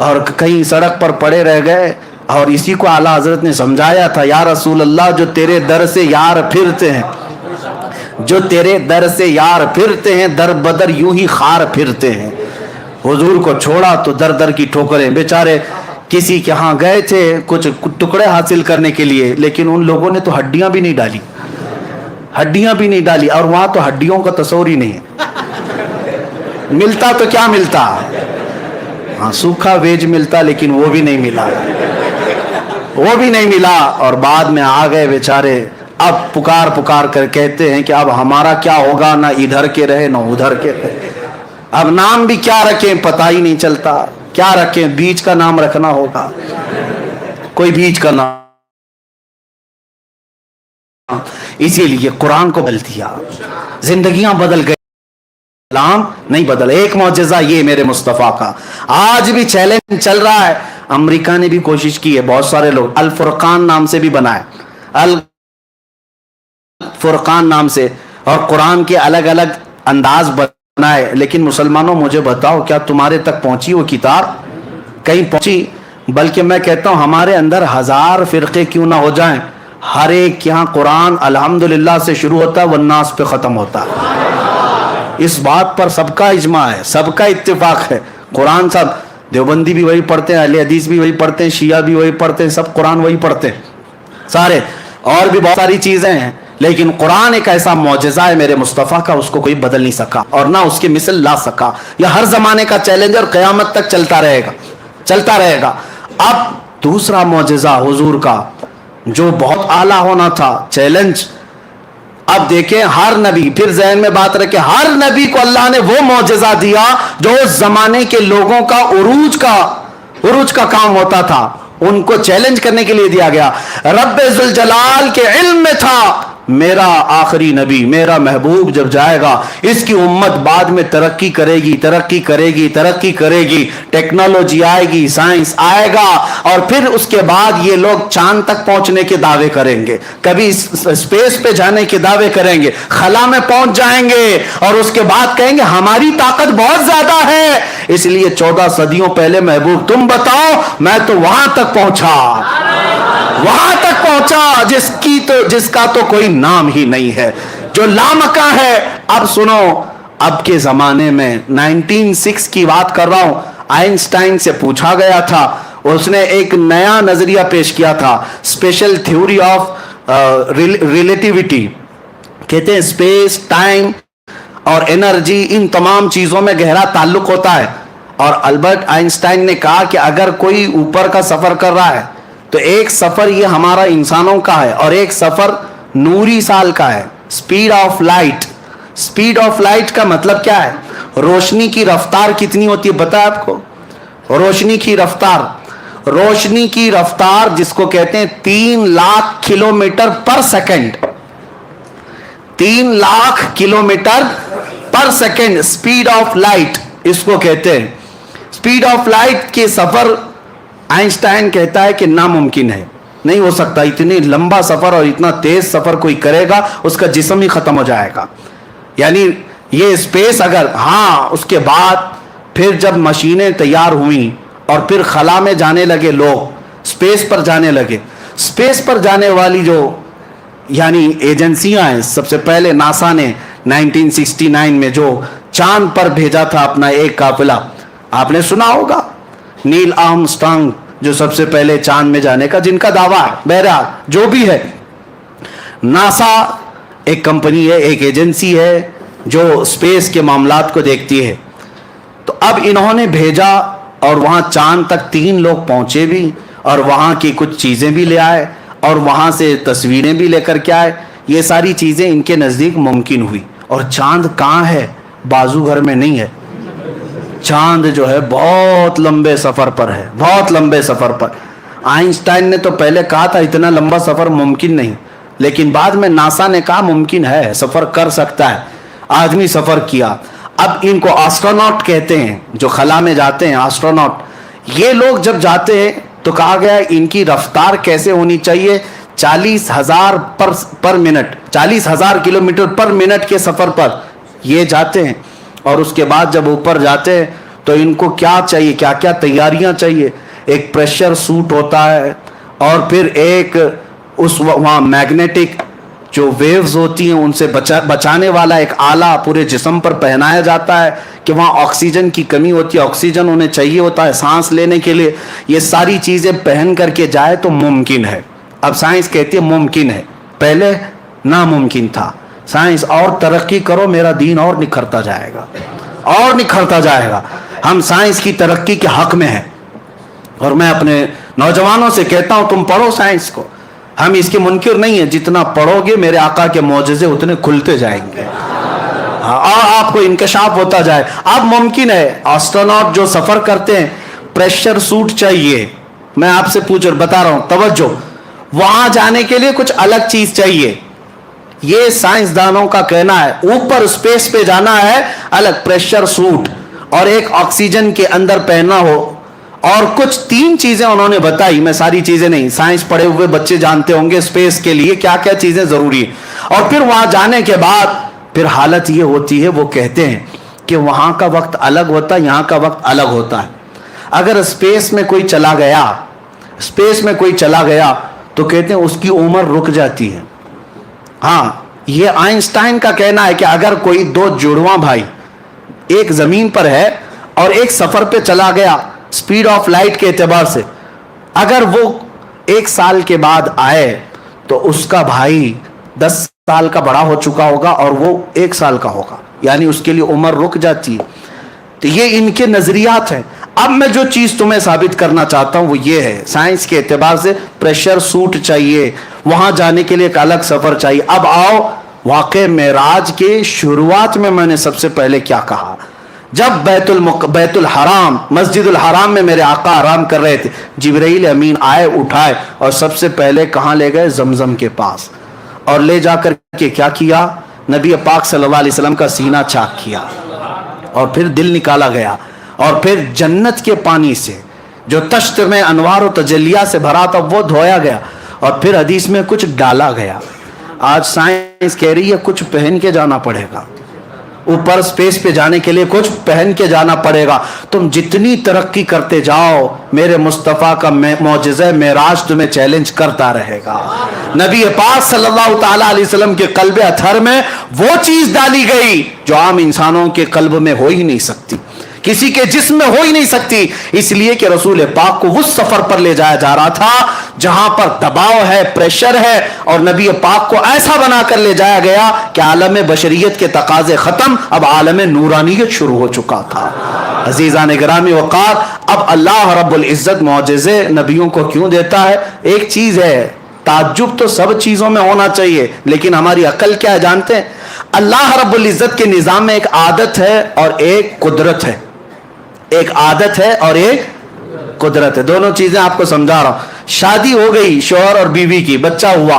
और कहीं सड़क पर पड़े रह गए। और इसी को आला हजरत ने समझाया था, या रसूल अल्लाह, जो तेरे दर से यार फिरते हैं, जो तेरे दर से यार फिरते हैं, दर बदर यूं ही खार फिरते हैं। हुजूर को छोड़ा तो दर दर की ठोकरें, बेचारे किसी के यहाँ गए थे कुछ टुकड़े हासिल करने के लिए, लेकिन उन लोगों ने तो हड्डियां भी नहीं डाली, हड्डियां भी नहीं डाली, और वहां तो हड्डियों का तस्वर ही नहीं है। मिलता तो क्या मिलता, हाँ सूखा वेज मिलता, लेकिन वो भी नहीं मिला, वो भी नहीं मिला। और बाद में आ गए बेचारे, अब पुकार पुकार कर कहते हैं कि अब हमारा क्या होगा, ना इधर के रहे ना उधर के रहे, अब नाम भी क्या रखें पता ही नहीं चलता, क्या रखें, बीज का नाम रखना होगा, कोई बीज का नाम। इसीलिए कुरान को बदल दिया, जिंदगियां बदल गई, इस्लाम नहीं बदल। एक मौजज़ा ये मेरे मुस्तफ़ा का, आज भी चैलेंज चल रहा है। अमेरिका ने भी कोशिश की है, बहुत सारे लोग अल फुरकान नाम से भी बनाए, अल फुरकान नाम से, और कुरान के अलग अलग अंदाज बनाए, लेकिन मुसलमानों मुझे बताओ क्या तुम्हारे तक पहुंची वो किताब? कहीं पहुंची? बल्कि मैं कहता हूं हमारे अंदर 1000 फिरके क्यों ना हो जाएं, हर एक यहाँ कुरान अल्हम्दुलिल्लाह से शुरू होता है, वन्नास पे खत्म होता है। इस बात पर सबका इजमा है, सबका इत्तेफाक है। कुरान सब देवबंदी भी वही पढ़ते हैं, अहले हदीस भी वही पढ़ते हैं, शिया भी वही पढ़ते हैं, सब कुरान वही पढ़ते हैं सारे, और भी बहुत सारी चीजें हैं, लेकिन कुरान एक ऐसा मौजज़ा है मेरे मुस्तफ़ा का, उसको कोई बदल नहीं सका और ना उसके मिसल ला सका। यह हर जमाने का चैलेंज और क़यामत तक चलता रहेगा, चलता रहेगा। अब दूसरा मौजज़ा हुजूर का जो बहुत आला होना था, चैलेंज। अब देखें हर नबी, फिर ज़हन में बात रखें, हर नबी को अल्लाह ने वो मौजज़ा दिया जो उस जमाने के लोगों का उरूज का काम होता था, उनको चैलेंज करने के लिए दिया गया। रब्बे जुल जलाल के इल्म में था मेरा आखिरी नबी, मेरा महबूब जब जाएगा इसकी उम्मत बाद में तरक्की करेगी, तरक्की करेगी, तरक्की करेगी, टेक्नोलॉजी आएगी, साइंस आएगा, और फिर उसके बाद ये लोग चांद तक पहुंचने के दावे करेंगे, कभी स्पेस पे जाने के दावे करेंगे, खला में पहुंच जाएंगे, और उसके बाद कहेंगे हमारी ताकत बहुत ज्यादा है। इसलिए 14 सदियों पहले महबूब तुम बताओ, मैं तो वहां तक पहुंचा, वहां तक पहुंचा जिसका तो कोई नाम ही नहीं है, जो लामका है। अब सुनो, अब के जमाने में 1906 की बात कर रहा हूं, आइंस्टाइन से पूछा गया था, उसने एक नया नजरिया पेश किया था, स्पेशल थ्योरी ऑफ रिलेटिविटी। कहते हैं स्पेस, टाइम और एनर्जी, इन तमाम चीजों में गहरा ताल्लुक होता है। और अल्बर्ट आइंस्टाइन ने कहा कि अगर कोई ऊपर का सफर कर रहा है तो एक सफर ये हमारा इंसानों का है और एक सफर नूरी साल का है, speed of light. Speed of light का मतलब क्या है? रोशनी की रफ्तार कितनी होती है पता है आपको? रोशनी की रफ्तार जिसको कहते हैं 3 लाख किलोमीटर पर सेकंड, 3 लाख किलोमीटर पर सेकंड स्पीड ऑफ लाइट इसको कहते हैं। स्पीड ऑफ लाइट के सफर आइंस्टाइन कहता है कि नामुमकिन है, नहीं हो सकता, इतनी लंबा सफर और इतना तेज सफर कोई करेगा उसका जिस्म ही खत्म हो जाएगा। यानी ये स्पेस अगर, हाँ उसके बाद फिर जब मशीनें तैयार हुई और फिर खला में जाने लगे लोग, स्पेस पर जाने लगे, स्पेस पर जाने वाली जो यानी एजेंसियां हैं, सबसे पहले नासा ने 1969 में जो चांद पर भेजा था अपना एक काफिला, आपने सुना होगा, नील आर्मस्ट्रांग जो सबसे पहले चांद में जाने का जिनका दावा है। बहरहाल जो भी है, नासा एक कंपनी है, एक एजेंसी है जो स्पेस के मामलात को देखती है। तो अब इन्होंने भेजा और वहां चांद तक 3 लोग पहुंचे भी और वहां की कुछ चीजें भी ले आए और वहां से तस्वीरें भी लेकर के आए। ये सारी चीजें इनके नजदीक मुमकिन हुई। और चांद कहाँ है? बाजूगर में नहीं है, चांद जो है बहुत लंबे सफर पर है, बहुत लंबे सफर पर। आइंस्टाइन ने तो पहले कहा था इतना लंबा सफर मुमकिन नहीं, लेकिन बाद में नासा ने कहा मुमकिन है, सफर कर सकता है। आदमी सफर किया। अब इनको एस्ट्रोनॉट कहते हैं, जो खला में जाते हैं एस्ट्रोनॉट। ये लोग जब जाते हैं तो कहा गया इनकी रफ्तार कैसे होनी चाहिए? 40,000 पर मिनट, 40,000 किलोमीटर पर मिनट के सफर पर ये जाते हैं। और उसके बाद जब ऊपर जाते हैं तो इनको क्या चाहिए, क्या क्या तैयारियां चाहिए? एक प्रेशर सूट होता है और फिर एक उस वहाँ मैग्नेटिक जो वेव्स होती हैं उनसे बचाने वाला एक आला पूरे जिस्म पर पहनाया जाता है कि वहाँ ऑक्सीजन की कमी होती है, ऑक्सीजन उन्हें चाहिए होता है सांस लेने के लिए, ये सारी चीज़ें पहन करके जाए तो मुमकिन है। अब साइंस कहती है मुमकिन है, पहले नामुमकिन था। साइंस और तरक्की करो, मेरा दीन और निखरता जाएगा, और निखरता जाएगा। हम साइंस की तरक्की के हक में हैं, और मैं अपने नौजवानों से कहता हूं तुम पढ़ो साइंस को, हम इसके मुनकिर नहीं है, जितना पढ़ोगे मेरे आका के मौजज़े उतने खुलते जाएंगे और आपको इंकशाफ होता जाए। अब मुमकिन है एस्ट्रोनॉट जो सफर करते हैं प्रेशर सूट चाहिए, मैं आपसे पूछ और बता रहा हूं, तवज्जो, वहां जाने के लिए कुछ अलग चीज चाहिए, ये साइंसदानों का कहना है। ऊपर स्पेस पे जाना है, अलग प्रेशर सूट और एक ऑक्सीजन के अंदर पहनना हो, और कुछ 3 चीजें उन्होंने बताई, मैं सारी चीजें नहीं, साइंस पढ़े हुए बच्चे जानते होंगे स्पेस के लिए क्या क्या चीजें जरूरी है। और फिर वहां जाने के बाद फिर हालत ये होती है, वो कहते हैं कि वहां का वक्त अलग होता है, यहां का वक्त अलग होता है। अगर स्पेस में कोई चला गया, स्पेस में कोई चला गया तो कहते हैं उसकी उम्र रुक जाती है। हाँ, ये आइंस्टाइन का कहना है कि अगर कोई 2 जुड़वा भाई, एक जमीन पर है और एक सफर पे चला गया स्पीड ऑफ लाइट के एतबार से, अगर वो 1 साल के बाद आए तो उसका भाई 10 साल का बड़ा हो चुका होगा और वो 1 साल का होगा, यानी उसके लिए उम्र रुक जाती है। तो ये इनके नजरियात हैं। अब मैं जो चीज तुम्हें साबित करना चाहता हूं वो ये है, साइंस के एतबार से प्रेशर सूट चाहिए, वहां जाने के लिए एक अलग सफर चाहिए। अब आओ वाक़े मेराज के शुरुआत में मैंने सबसे पहले क्या कहा, जब बैतुल हराम मस्जिदुल हराम में मेरे आका आराम कर रहे थे, जिब्राइल अमीन आए, उठाए और सबसे पहले कहाँ ले गए, जमजम के पास, और ले जाकर के क्या किया, नबी पाक सल्लल्लाहु अलैहि वसल्लम का सीना चाक किया, और फिर दिल निकाला गया, और फिर जन्नत के पानी से जो तश्त में अनवार और तजल्लिया से भरा था वो धोया गया, और फिर हदीस में कुछ डाला गया। आज साइंस कह रही है कुछ पहन के जाना पड़ेगा, ऊपर स्पेस पे जाने के लिए कुछ पहन के जाना पड़ेगा। तुम जितनी तरक्की करते जाओ, मेरे मुस्तफ़ा का मौजज़ा मेराज तुम्हें चैलेंज करता रहेगा। नबी पाक सल्लल्लाहु ताला अलैहि वसल्लम के कल्ब अथर में वो चीज डाली गई जो आम इंसानों के कल्ब में हो ही नहीं सकती, किसी के जिस्म में हो ही नहीं सकती, इसलिए कि रसूल पाक को उस सफर पर ले जाया जा रहा था जहां पर दबाव है, प्रेशर है, और नबी पाक को ऐसा बनाकर ले जाया गया कि आलम बशरियत के तकाजे खत्म, अब आलम नूरानियत शुरू हो चुका था। अजीज़ान गिरामी वक़ार, अब अल्लाह रब्बुल इज़्ज़त मौजज़े नबियों को क्यों देता है? एक चीज है, ताज्जुब तो सब चीजों में होना चाहिए, लेकिन हमारी अकल क्या है जानते हैं? अल्लाह रब्बुल इज़्ज़त के निज़ाम में एक आदत है और एक कुदरत है, एक आदत है और एक कुदरत है। दोनों चीजें आपको समझा रहा हूं। शादी हो गई शौहर और बीवी की, बच्चा हुआ,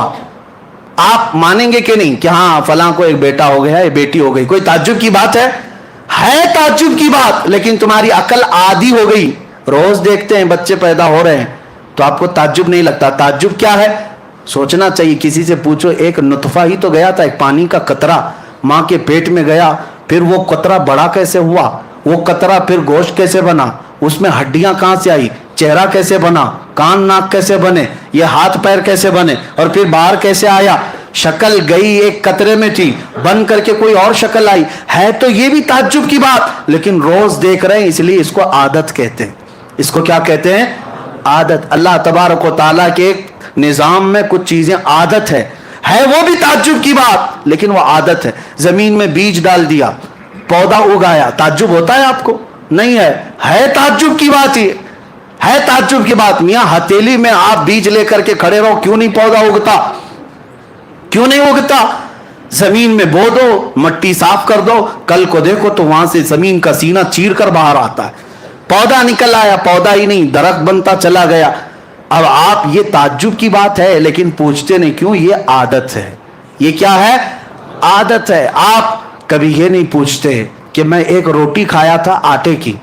आप मानेंगे कि नहीं कि हाँ फलां को एक बेटा हो गया, एक बेटी हो गई, कोई ताज्जुब की बात है ताज्जुब की बात, लेकिन तुम्हारी अकल आदी हो गई, रोज देखते हैं बच्चे पैदा हो रहे हैं तो आपको ताज्जुब नहीं लगता। ताज्जुब क्या है? सोचना चाहिए, किसी से पूछो, एक नुतफा ही तो गया था, एक पानी का कतरा माँ के पेट में गया, फिर वो कतरा बड़ा कैसे हुआ, वो कतरा फिर गोश्त कैसे बना, उसमें हड्डियां कहां से आई, चेहरा कैसे बना, कान नाक कैसे बने, ये हाथ पैर कैसे बने, और फिर बाहर कैसे आया, शक्ल गई एक कतरे में थी, बन करके कोई और शक्ल आई, है तो ये भी ताज्जुब की बात, लेकिन रोज देख रहे हैं, इसलिए इसको आदत कहते हैं। इसको क्या कहते हैं? आदत। अल्लाह तबारक व तआला के निजाम में कुछ चीजें आदत है वो भी ताज्जुब की बात, लेकिन वो आदत है। जमीन में बीज डाल दिया, पौधा उगाया, ताज्जुब होता है आपको? नहीं है ताज्जुब की बात, ये है ताज्जुब की बात। मियां हथेली में आप बीज लेकर के खड़े रहो, क्यों नहीं पौधा उगता? क्यों नहीं उगता? जमीन में बो दो, मट्टी साफ कर दो, कल को देखो तो वहां से जमीन का सीना चीर कर बाहर आता है, पौधा निकल आया, पौधा ही नहीं दरख्त बनता चला गया। अब आप, ये ताज्जुब की बात है, लेकिन पूछते नहीं क्यों? ये आदत है। ये क्या है? आदत है। आप कभी ये नहीं पूछते कि मैं एक रोटी खाया था आटे की,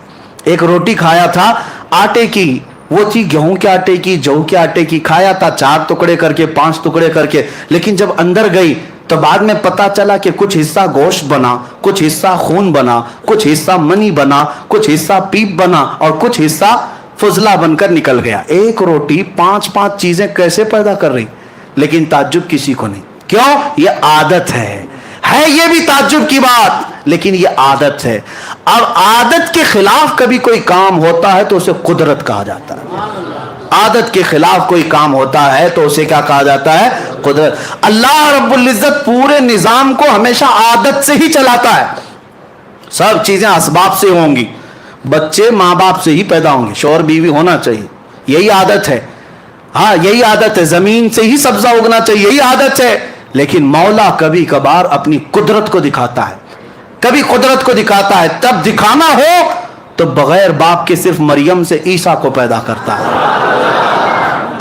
एक रोटी खाया था आटे की, वो थी गेहूं के आटे की, जौ के आटे की, खाया था 4 टुकड़े करके, 5 टुकड़े करके, लेकिन जब अंदर गई तो बाद में पता चला कि कुछ हिस्सा गोश्त बना, कुछ हिस्सा खून बना, कुछ हिस्सा मनी बना, कुछ हिस्सा पीप बना, और कुछ हिस्सा फुजला बनकर निकल गया। एक रोटी 5-5 चीजें कैसे पैदा कर रही? लेकिन ताज्जुब किसी को नहीं। क्यों? ये आदत है ये भी ताज्जुब की बात, लेकिन ये आदत है। अब आदत के खिलाफ कभी कोई काम होता है तो उसे कुदरत कहा जाता है। आदत के खिलाफ कोई काम होता है तो उसे क्या कहा जाता है? कुदरत। अल्लाह रब्बुल इज्जत पूरे निजाम को हमेशा आदत से ही चलाता है। सब चीजें असबाब से होंगी, बच्चे माँ बाप से ही पैदा होंगे, शौहर बीवी होना चाहिए, यही आदत है। हाँ यही आदत है, जमीन से ही सब्जा उगना चाहिए, यही आदत है। लेकिन मौला कभी कभार अपनी कुदरत को दिखाता है, कभी कुदरत को दिखाता है। तब दिखाना हो तो बगैर बाप के सिर्फ मरियम से ईसा को पैदा करता है।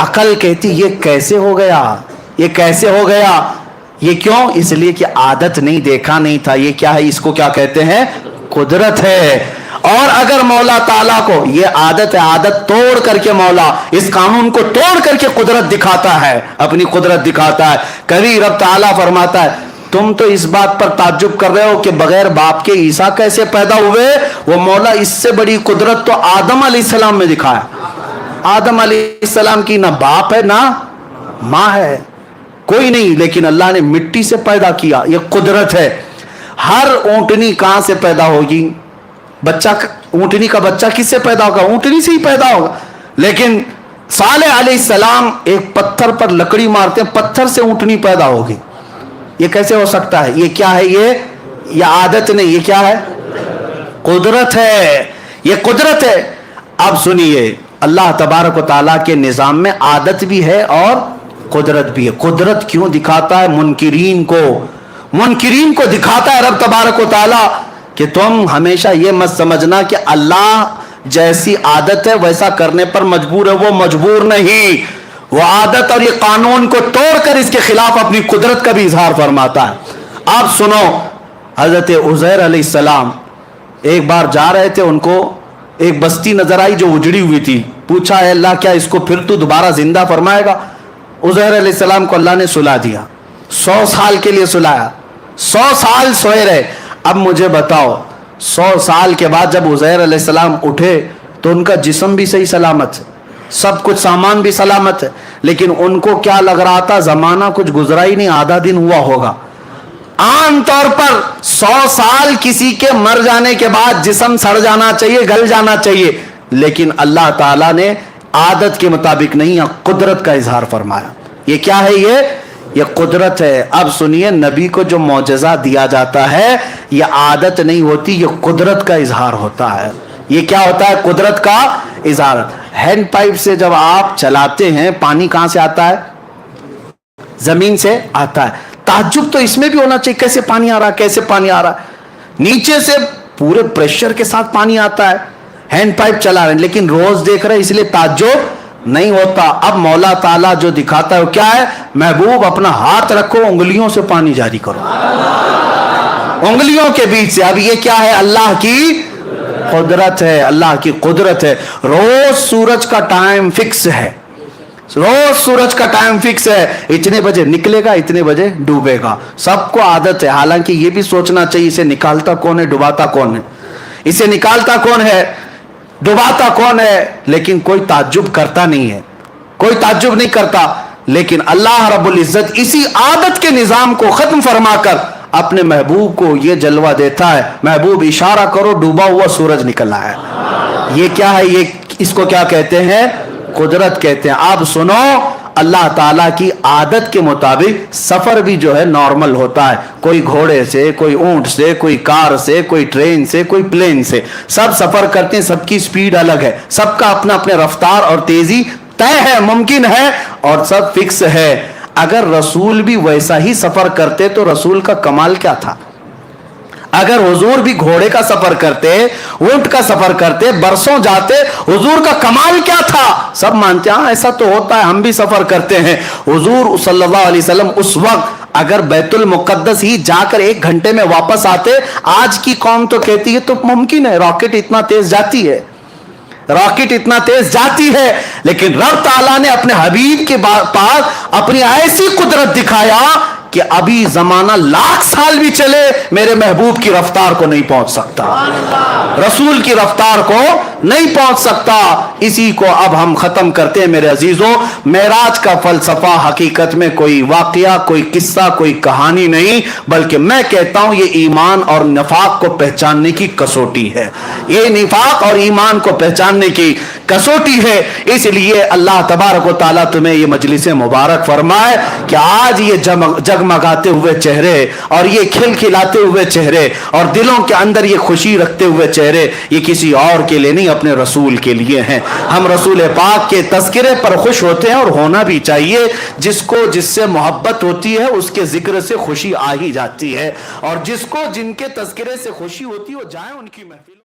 अकल कहती ये कैसे हो गया, ये कैसे हो गया, ये क्यों? इसलिए कि आदत नहीं, देखा नहीं था। ये क्या है? इसको क्या कहते हैं? कुदरत है। और अगर मौला ताला को ये आदत है, आदत तोड़ करके मौला इस कानून को तोड़ करके कुदरत दिखाता है, अपनी कुदरत दिखाता है। कभी रब ताला फरमाता है तुम तो इस बात पर ताज्जुब कर रहे हो कि बगैर बाप के ईसा कैसे पैदा हुए, वो मौला इससे बड़ी कुदरत तो आदम अलैहिस्सलाम में दिखाया। आदम अलैहिस्सलाम की ना बाप है ना माँ है, कोई नहीं, लेकिन अल्लाह ने मिट्टी से पैदा किया, ये कुदरत है। हर ऊंटनी कहां से पैदा होगी? बच्चा, ऊंटनी का बच्चा किससे पैदा होगा? ऊंटनी से ही पैदा होगा। लेकिन सालेह अलैहिस्सलाम एक पत्थर पर लकड़ी मारते हैं, पत्थर से ऊंटनी पैदा होगी। ये कैसे हो सकता है? ये क्या है? ये आदत नहीं, ये क्या है? कुदरत है, ये कुदरत है। अब सुनिए, अल्लाह तबारक व तआला के निजाम में आदत भी है और कुदरत भी है। कुदरत क्यों दिखाता है? मुनकिरीन को दिखाता है रब तबारक व तआला कि तुम हमेशा ये मत समझना कि अल्लाह जैसी आदत है वैसा करने पर मजबूर है। वो मजबूर नहीं, वो आदत और ये कानून को तोड़कर इसके खिलाफ अपनी कुदरत का भी इजहार फरमाता है। आप सुनो, हजरत उज़ैर अलैहिस्सलाम एक बार जा रहे थे, उनको एक बस्ती नजर आई जो उजड़ी हुई थी। पूछा है अल्लाह क्या इसको फिर तू दोबारा जिंदा फरमाएगा? उज़ैर अलैहिस्सलाम को अल्लाह ने सुला दिया, 100 साल के लिए सुलाया, 100 साल सोए रहे। अब मुझे बताओ, 100 साल के बाद जब उज़ैर अलैहिस्सलाम उठे तो उनका जिस्म भी सही सलामत है, सब कुछ सामान भी सलामत है, लेकिन उनको क्या लग रहा था? जमाना कुछ गुजरा ही नहीं, आधा दिन हुआ होगा। आमतौर पर 100 साल किसी के मर जाने के बाद जिस्म सड़ जाना चाहिए, गल जाना चाहिए, लेकिन अल्लाह ताला ने आदत के मुताबिक नहीं, या कुदरत का इजहार फरमाया। ये क्या है? ये कुदरत है। अब सुनिए, नबी को जो मौजज़ा दिया जाता है ये आदत नहीं होती, ये कुदरत का इजहार होता है। ये क्या होता है? कुदरत का इजहार। हैंड पाइप से जब आप चलाते हैं, पानी कहां से आता है? जमीन से आता है। ताज्जुब तो इसमें भी होना चाहिए, कैसे पानी आ रहा है, कैसे पानी आ रहा है? नीचे से पूरे प्रेशर के साथ पानी आता है, हैंड पाइप चला रहे हैं, लेकिन रोज देख रहे हैं, इसलिए ताज्जुब नहीं होता। अब मौला ताला जो दिखाता है वो क्या है? महबूब अपना हाथ रखो, उंगलियों से पानी जारी करो, उंगलियों के बीच से। अब ये क्या है? अल्लाह की कुदरत है, अल्लाह की कुदरत है। रोज सूरज का टाइम फिक्स है, रोज सूरज का टाइम फिक्स है, इतने बजे निकलेगा, इतने बजे डूबेगा, सबको आदत है। हालांकि ये भी सोचना चाहिए इसे निकालता कौन है, डुबाता कौन है? इसे निकालता कौन है, डुबाता कौन है? लेकिन कोई ताज्जुब करता नहीं है, कोई ताज्जुब नहीं करता। लेकिन अल्लाह रब्बुल इज्जत इसी आदत के निजाम को खत्म फरमाकर अपने महबूब को ये जलवा देता है, महबूब इशारा करो, डूबा हुआ सूरज निकल आया है। ये क्या है? ये इसको क्या कहते हैं? कुदरत कहते हैं। आप सुनो, अल्लाह ताला की आदत के मुताबिक सफर भी जो है नॉर्मल होता है। कोई घोड़े से, कोई ऊंट से, कोई कार से, कोई ट्रेन से, कोई प्लेन से, सब सफर करते हैं, सबकी स्पीड अलग है, सबका अपना अपने रफ्तार और तेजी तय है, मुमकिन है और सब फिक्स है। अगर रसूल भी वैसा ही सफर करते तो रसूल का कमाल क्या था? अगर हुजूर भी घोड़े का सफर करते, ऊंट का सफर करते, बरसों जाते, हुजूर का कमाल क्या था? सब मानते हैं ऐसा तो होता है, हम भी सफर करते हैं। हुजूर सल्लल्लाहु अलैहि वसल्लम उस वक्त अगर बैतुल मुकद्दस ही जाकर 1 घंटे में वापस आते, आज की कौम तो कहती है तो मुमकिन है, रॉकेट इतना तेज जाती है, रॉकेट इतना तेज जाती है। लेकिन रब ताला ने अपने हबीब के पास अपनी ऐसी कुदरत दिखाया کہ ابھی زمانہ لاکھ سال بھی چلے میرے محبوب کی رفتار کو نہیں پہنچ سکتا, رسول کی رفتار کو نہیں پہنچ سکتا. اسی کو اب ہم ختم کرتے ہیں میرے عزیزوں. معراج کا فلسفہ حقیقت میں کوئی واقعہ, کوئی قصہ, کوئی کہانی نہیں, بلکہ میں کہتا ہوں یہ ایمان اور نفاق کو پہچاننے کی کسوٹی ہے. یہ نفاق اور ایمان کو پہچاننے کی کسوٹی ہے. اس لیے اللہ تبارک و تعالیٰ تمہیں یہ مجلس مبارک فرمائے کہ آج یہ جگمگاتے ہوئے چہرے اور یہ کھلکھلاتے ہوئے چہرے اور دلوں کے اندر یہ خوشی رکھتے ہوئے چہرے یہ کسی اور کے لیے نہیں, اپنے رسول کے لیے ہیں. ہم رسول پاک کے تذکرے پر خوش ہوتے ہیں اور ہونا بھی چاہیے. جس کو جس سے محبت ہوتی ہے اس کے ذکر سے خوشی آ ہی جاتی ہے, اور جس کو جن کے تذکرے سے خوشی ہوتی ہے وہ جائیں ان کی محفل.